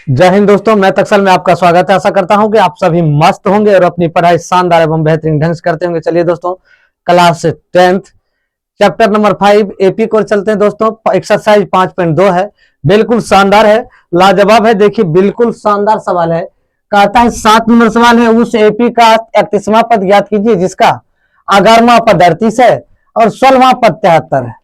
जय हिंद दोस्तों, मैं तक्सल में आपका स्वागत है। आशा करता हूं कि आप सभी मस्त होंगे और अपनी पढ़ाई शानदार एवं बेहतरीन ढंग से करते होंगे। चलिए दोस्तों, class 10th chapter number 5 AP को चलते हैं दोस्तों। एक्सरसाइज 5.2 है, बिल्कुल शानदार है, लाजवाब है। देखिए बिल्कुल शानदार सवाल है। कहता है 7 नंबर सवाल है, उस एपी का 31वां पद ज्ञात कीजिए जिसका 11वां पद 38 है और 16वां पद 73 है।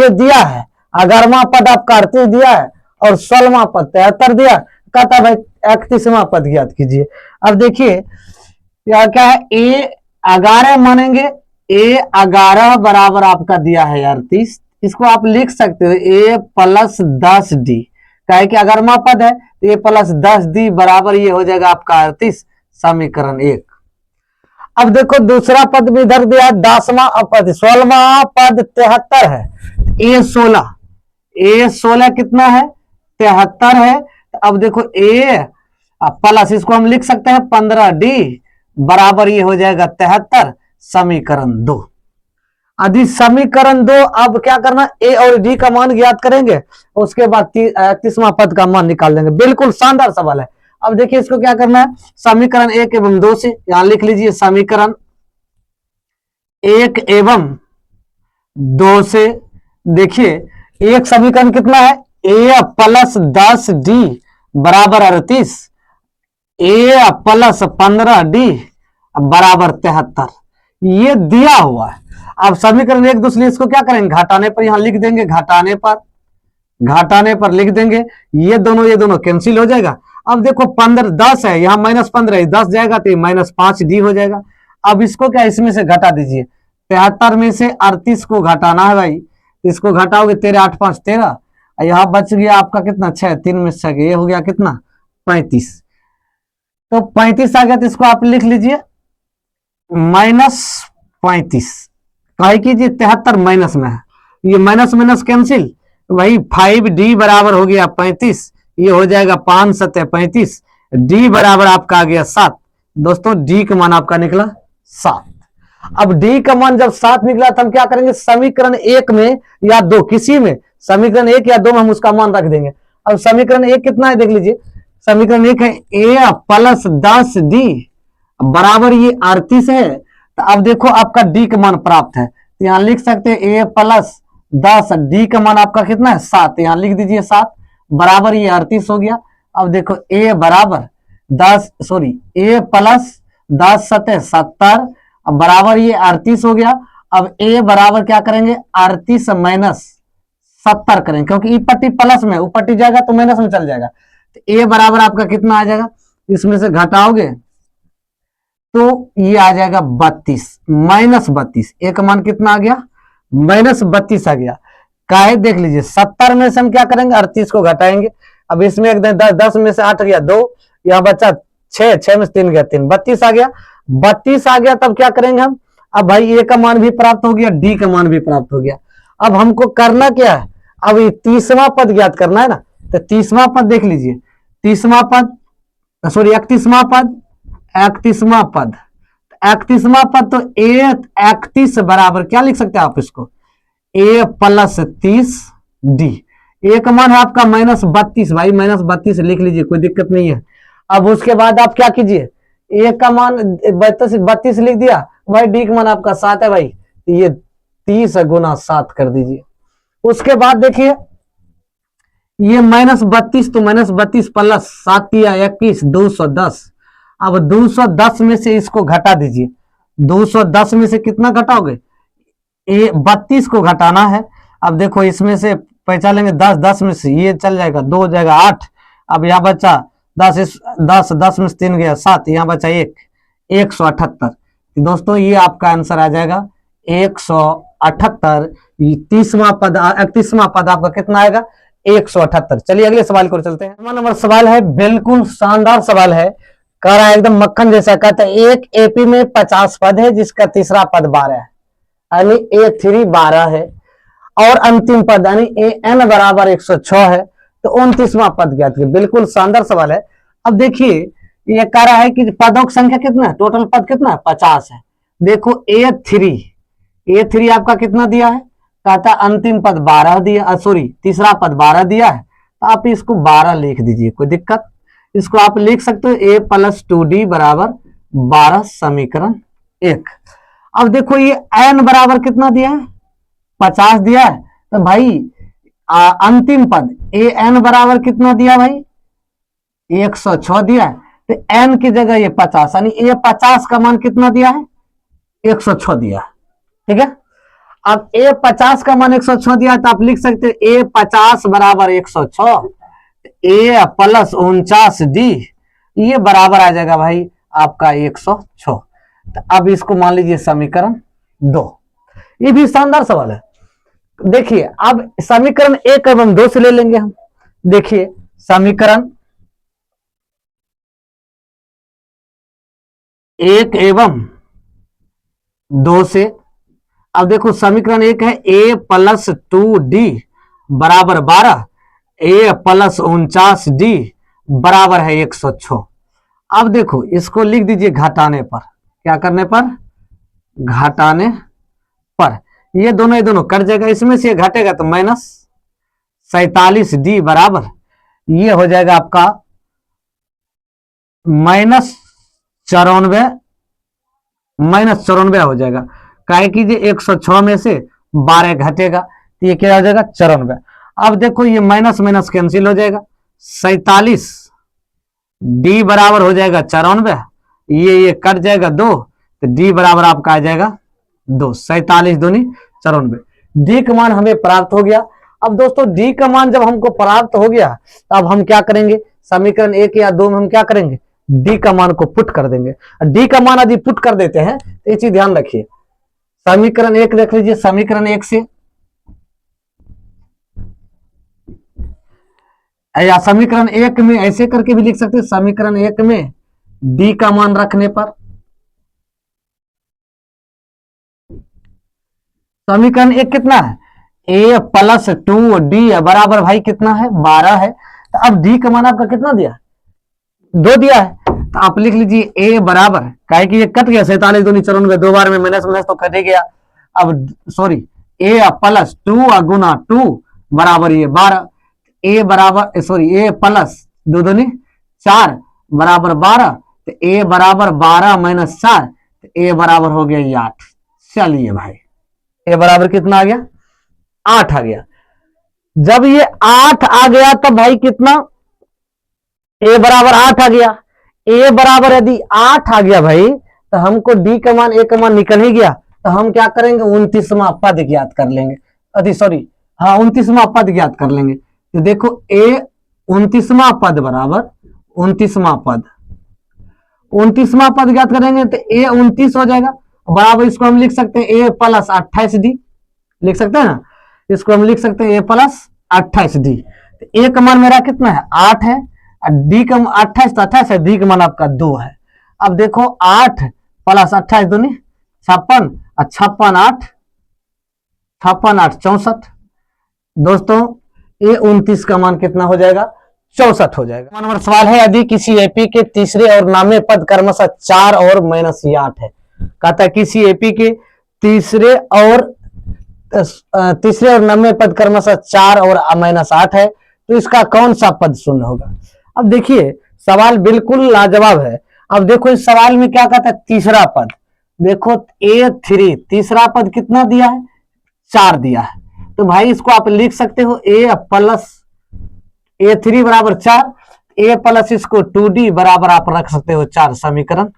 ये दिया है, 11वां पद आपका 38 दिया है और 16वां पद 73 दिया। कहता भाई 31वां पद ज्ञात कीजिए। अब देखिए क्या क्या है, ए 11 मानेंगे, ए 11 बराबर आपका दिया है 38। इसको आप लिख सकते हो ए प्लस 10 डी, क्या कि 11वां पद है तो ए प्लस 10 डी बराबर ये हो जाएगा आपका 38, समीकरण 1। अब देखो दूसरा पद भी इधर दिया, 10वां पद 16वां पद 73 है, ए 16 कितना है 73 है। अब देखो ए प्लस इसको हम लिख सकते हैं 15 डी बराबर ये हो जाएगा 73, समीकरण 2। यदि समीकरण 2 अब क्या करना, ए और डी का मान ज्ञात करेंगे, उसके बाद 31वां पद का मान निकाल देंगे। बिल्कुल शानदार सवाल है। अब देखिए इसको क्या करना है, समीकरण 1 एवं 2 से यहां लिख लीजिए, समीकरण 1 एवं 2 से देखिए एक समीकरण कितना है, ए प्लस 10 डी बराबर 38, ए प्लस 15 डी बराबर 73, ये दिया हुआ है। अब समीकरण 1 दूसरी इसको क्या करेंगे, घटाने पर यहां लिख देंगे, घटाने पर लिख देंगे, ये दोनों कैंसिल हो जाएगा। अब देखो 15 10 है, यहां -15 10 जाएगा तो -5 डी हो जाएगा। अब इसको क्या इसमें से घटा दीजिए, 73 में से 38 को घटाना है भाई, इसको घटाओगे 13 8 5 13, यहां बच गया आपका कितना 6, 3 में 6, ये हो गया कितना 35। तो 35 आ गया तो इसको आप लिख लीजिए -35, काहे कीजिए 73 माइनस में है, ये माइनस माइनस कैंसिल, वही 5d बराबर हो गया 35, ये हो जाएगा 5 7 35, d बराबर आपका आ गया 7। दोस्तों d का मान आपका निकला 7। अब d का मान जब 7 निकला तो हम क्या करेंगे, समीकरण 1 में या 2 किसी में, समीकरण 1 या 2 में हम उसका मान रख देंगे। अब समीकरण 1 कितना है देख लीजिए, समीकरण 1 है a प्लस 10 डी बराबर ये 38 है। तो अब देखो आपका डी का मान प्राप्त है, तो यहां लिख सकते हैं ए प्लस 10 डी का मान आपका कितना है 7, यहां लिख दीजिए 7 बराबर ये 38 हो गया। अब देखो ए बराबर 10 सॉरी ए प्लस 10 7 70 बराबर ये 38 हो गया। अब ए बराबर क्या करेंगे 38 माइनस 70 करेंगे, क्योंकि ई पट्टी प्लस में ऊपर पट्टी जाएगा तो माइनस में चल जाएगा। तो ए बराबर आपका कितना आ जाएगा, इसमें से घटाओगे तो ये आ जाएगा 32 -32, ए का मान कितना आ गया -32 आ गया। काहे देख लीजिए 70 में से हम क्या करेंगे 38 को घटाएंगे। अब इसमें एक 10 में से 8 गया 2, यहाँ बचा 6 में से 3 गया 3, 32 आ गया। 32 आ गया तब क्या करेंगे हम, अब भाई ए का मान भी प्राप्त हो गया, डी का मान भी प्राप्त हो गया। अब हमको करना क्या है, अब ये 30वां पद ज्ञात करना है ना, तो 30वां पद देख लीजिए, 30वां पद सॉरी 31वां पद 31वां पद 31वां पद, तो ए 31 बराबर क्या लिख सकते हैं आप इसको, ए प्लस 30 डी, ए का मान है आपका -32, भाई -32 लिख लीजिए, कोई दिक्कत नहीं है। अब उसके बाद आप क्या कीजिए, ए का मान 32 लिख दिया भाई, डी का मान आपका 7 है भाई, ये 30 गुना 7 कर दीजिए। उसके बाद देखिए ये -32, तो -32 प्लस 7 किया 21 210। अब 210 में से इसको घटा दीजिए, 210 में से कितना घटाओगे, 32 को घटाना है। अब देखो इसमें से पहचान लेंगे 10 में से ये चल जाएगा 2 हो जाएगा 8, अब यहाँ बचा 10 में से 3 गया 7, यहाँ बचा 178। दोस्तों ये आपका आंसर आ जाएगा 178। 30वां पद 31वां पद आपका कितना आएगा 178। चलिए अगले सवाल को चलते हैं। नंबर सवाल है, बिल्कुल शानदार सवाल है, कह रहा है एकदम मक्खन जैसा, कहता है एक एपी में 50 पद है जिसका तीसरा पद 12 है, यानी A3 12 है और अंतिम पद यानी AN बराबर 106 है, तो 29वां पद ज्ञात कीजिए। बिल्कुल शानदार सवाल है। अब देखिए ये कह रहा है कि पदों की संख्या कितना है, टोटल पद कितना है 50 है। देखो A3 आपका कितना दिया है, कहता अंतिम पद 12 दिया, सॉरी तीसरा पद 12 दिया है, तो आप इसको 12 लिख दीजिए, कोई दिक्कत। इसको आप लिख सकते हो a प्लस 2d बराबर 12, समीकरण 1। अब देखो ये n बराबर कितना दिया है, 50 दिया है। तो भाई अंतिम पद ए n बराबर कितना दिया भाई, 106 दिया है। तो n की जगह ये 50, यानी ए 50 का मान कितना दिया है, 106 दिया है। ठीक है, अब ए 50 का मान 106 दिया है, तो आप लिख सकते हो ए 50 बराबर 106, ए प्लस 49d, ये बराबर आ जाएगा भाई आपका 106। तो अब इसको मान लीजिए समीकरण 2। ये भी शानदार सवाल है। देखिए अब समीकरण 1 एवं 2 से ले लेंगे हम। देखिए समीकरण 1 एवं 2 से, अब देखो समीकरण 1 है a प्लस 2d बराबर 12, a प्लस 49d बराबर है 106। अब देखो इसको लिख दीजिए घटाने पर, क्या करने पर, घटाने पर। ये दोनों कट जाएगा, इसमें से घटेगा तो माइनस 47d बराबर, ये हो जाएगा आपका माइनस 94 हो जाएगा। काय कीजिए 106 में से 12 घटेगा तो ये क्या हो जाएगा, 94। अब देखो ये माइनस माइनस कैंसिल हो जाएगा, 47 डी बराबर हो जाएगा 94, ये कट जाएगा 2, तो डी बराबर आपका आ जाएगा 2, 47 दूनी 94। डी का मान हमें प्राप्त हो गया। अब दोस्तों डी का मान जब हमको प्राप्त हो गया तो अब हम क्या करेंगे, समीकरण 1 या 2 में हम क्या करेंगे, डी का मान को पुट कर देंगे। डी का मान यदि पुट कर देते हैं तो ये चीज ध्यान रखिए। समीकरण 1 देख लीजिए, समीकरण 1 से या समीकरण 1 में ऐसे करके भी लिख सकते हैं, समीकरण 1 में डी का मान रखने पर, समीकरण 1 कितना है, ए प्लस 2d बराबर भाई कितना है, 12 है। तो अब डी का मान आपका कितना दिया, 2 दिया है। तो आप लिख लीजिए ए बराबर, काहे कि ये कट गया 47 दूनी 94, 2 बार में माइनस माइनस तो कट गया। अब सॉरी, ए प्लस 2 गुना 2 बराबर ये 12, ए बराबर सॉरी ए प्लस 2 दूनी 4 बराबर 12, तो ए बराबर 12 माइनस 4, तो ए बराबर हो गया 8। चलिए भाई ए बराबर कितना आ गया, 8 आ गया। जब ये 8 आ गया तब भाई कितना, ए बराबर 8 आ गया। ए बराबर यदि 8 आ गया भाई तो हमको डी का मान, ए का मान निकल ही गया, तो हम क्या करेंगे, 29वां पद ज्ञात कर लेंगे। अति सॉरी हाँ 29वां पद ज्ञात कर लेंगे। तो देखो ए 29वां पद बराबर 29वां पद ज्ञात करेंगे तो ए 29 हो जाएगा बराबर, इसको हम लिख सकते हैं ए प्लस 28d, लिख सकते हैं ना, इसको हम लिख सकते हैं ए प्लस 28d। ए का मान मेरा कितना है, 8 है, डी का 28 तो 28 है, डी का मान आपका 2 है। अब देखो 8 प्लस 28 दूनी 56, 56 8 64। दोस्तों ए 29 का मान कितना हो जाएगा, 64 हो जाएगा। नंबर सवाल है, यदि किसी एपी के तीसरे और नामे पद क्रमशः 4 और माइनस 8 है, कहता है किसी एपी के तीसरे और नवे पद क्रमशः 4 और माइनस 8 है, तो इसका कौन सा पद शून्य होगा। अब देखिए सवाल बिल्कुल लाजवाब है। अब देखो इस सवाल में क्या कहता है, तीसरा पद, देखो A3 तीसरा पद कितना दिया है, 4 दिया है। तो भाई इसको आप लिख सकते हो A प्लस A3 बराबर 4, A प्लस इसको 2D बराबर आप रख सकते हो 4, समीकरण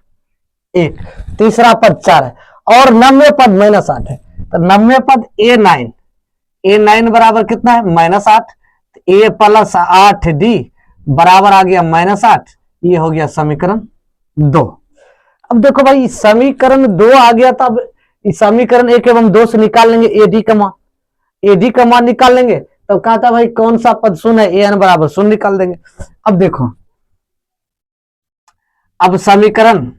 1। तीसरा पद 4 है और नवे पद माइनस 8 है, तो नवे पद A9 बराबर कितना है, माइनस 8, A प्लस 8D बराबर आ गया माइनस 8, ये हो गया समीकरण 2। अब देखो भाई समीकरण 2 आ गया, तो अब इस समीकरण 1 एवं 2 से निकाल लेंगे एडी का मान, एडी का मान निकाल लेंगे। तो कहता भाई कौन सा पद शून्य है, एन बराबर शून्य निकाल देंगे। अब देखो अब समीकरण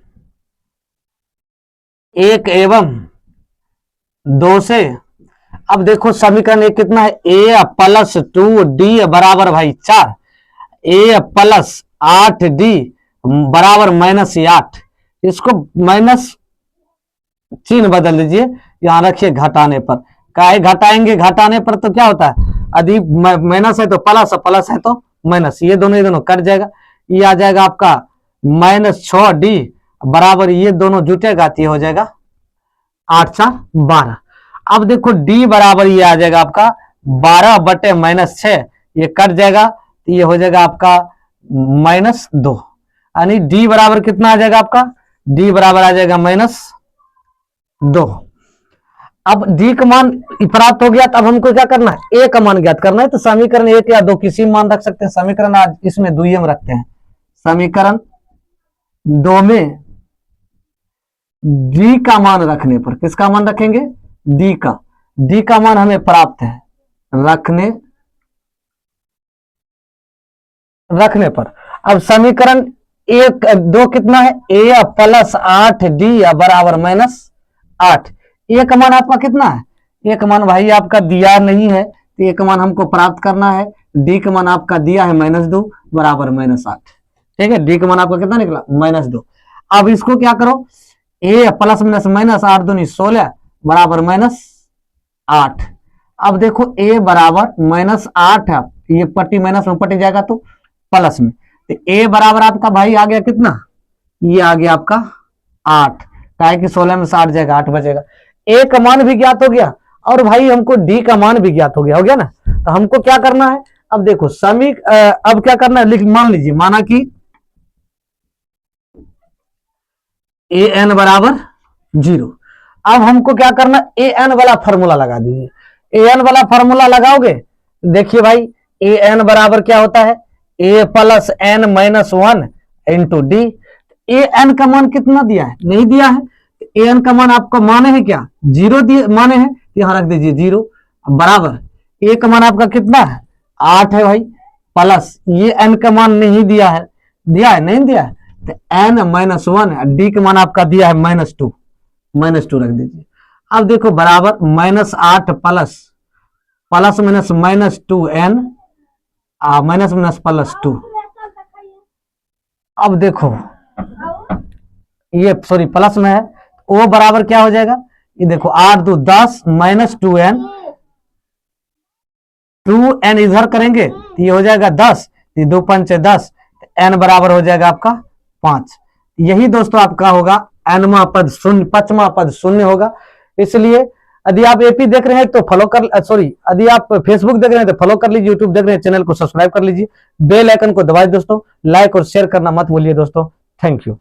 1 एवं 2 से, अब देखो समीकरण 1 कितना है, ए प्लस 2d बराबर भाई 4, ए प्लस 8d बराबर माइनस 8, इसको माइनस चिन्ह बदल दीजिए, यहां रखिए घटाने पर, काहे घटाएंगे, घटाने पर तो क्या होता है, यदि माइनस है तो प्लस, प्लस है तो माइनस, ये दोनों कट जाएगा। ये आ जाएगा आपका -6d बराबर, ये दोनों जुटेगा तो ये हो जाएगा 8 × 12। अब देखो d बराबर ये आ जाएगा आपका 12/-6, ये कट जाएगा तो ये हो जाएगा आपका -2, यानी d बराबर कितना आ जाएगा आपका, d बराबर आ जाएगा -2। अब d का मान प्राप्त हो गया, तो अब हमको क्या करना है, a का मान ज्ञात करना है। तो समीकरण 1 या 2 किसी मान रख सकते हैं। समीकरण आज इसमें 2 में रखते हैं। समीकरण 2 में d का मान रखने पर, किसका मान रखेंगे, d का मान हमें प्राप्त है रखने पर। अब समीकरण 2 कितना है, a + 8d बराबर -8। a का मान आपका कितना है, a का मान भाई आपका दिया नहीं है, तो a का मान हमको प्राप्त करना है। d का मान आपका दिया है -2 बराबर -8। ठीक है, d का मान आपका कितना निकला, -2। अब इसको क्या करो, a + -, 8 दूनी 16 बराबर -8। अब देखो a बराबर -8 है, ये पट्टी माइनस में पट्टी जाएगा तो प्लस में, तो a बराबर आपका भाई आ गया कितना, ये आ गया आपका 8, काहे कि 16 में से 8 जाएगा 8 बचेगा। a का मान भी ज्ञात हो गया और भाई हमको d का मान भी ज्ञात हो गया ना। तो हमको क्या करना है, अब देखो अब क्या करना है, मान लीजिए, माना कि an बराबर 0। अब हमको क्या करना, an वाला फॉर्मूला लगा दीजिए। an वाला फॉर्मूला लगाओगे, देखिए भाई an बराबर क्या होता है, a + n - 1 × d। an का मान कितना दिया है, नहीं दिया है। an का मान आपको माने है क्या, 0 दिए माने हैं, यहां रख दीजिए 0 बराबर। a का मान आपका कितना है, 8 है भाई, प्लस ये n का मान नहीं दिया है, नहीं दिया है, तो n - 1, d का मान आपका दिया है -2 रख दीजिए। अब देखो बराबर -8 प्लस -2n -+2। अब देखो ये सॉरी प्लस में है, ओ बराबर क्या हो जाएगा, ये देखो 8 × 2 = 10 -2n, 2n इधर करेंगे तो ये हो जाएगा 10, 2 × 5 = 10, n बराबर हो जाएगा आपका 5। यही दोस्तों आपका होगा nवां पद शून्य, 5वां पद शून्य होगा। इसलिए यदि आप एपी देख रहे हैं तो फॉलो कर, सॉरी यदि आप फेसबुक देख रहे हैं तो फॉलो कर लीजिए, यूट्यूब देख रहे हैं चैनल को सब्सक्राइब कर लीजिए, बेल आइकन को दबाइए दोस्तों, लाइक और शेयर करना मत भूलिए दोस्तों। Thank you.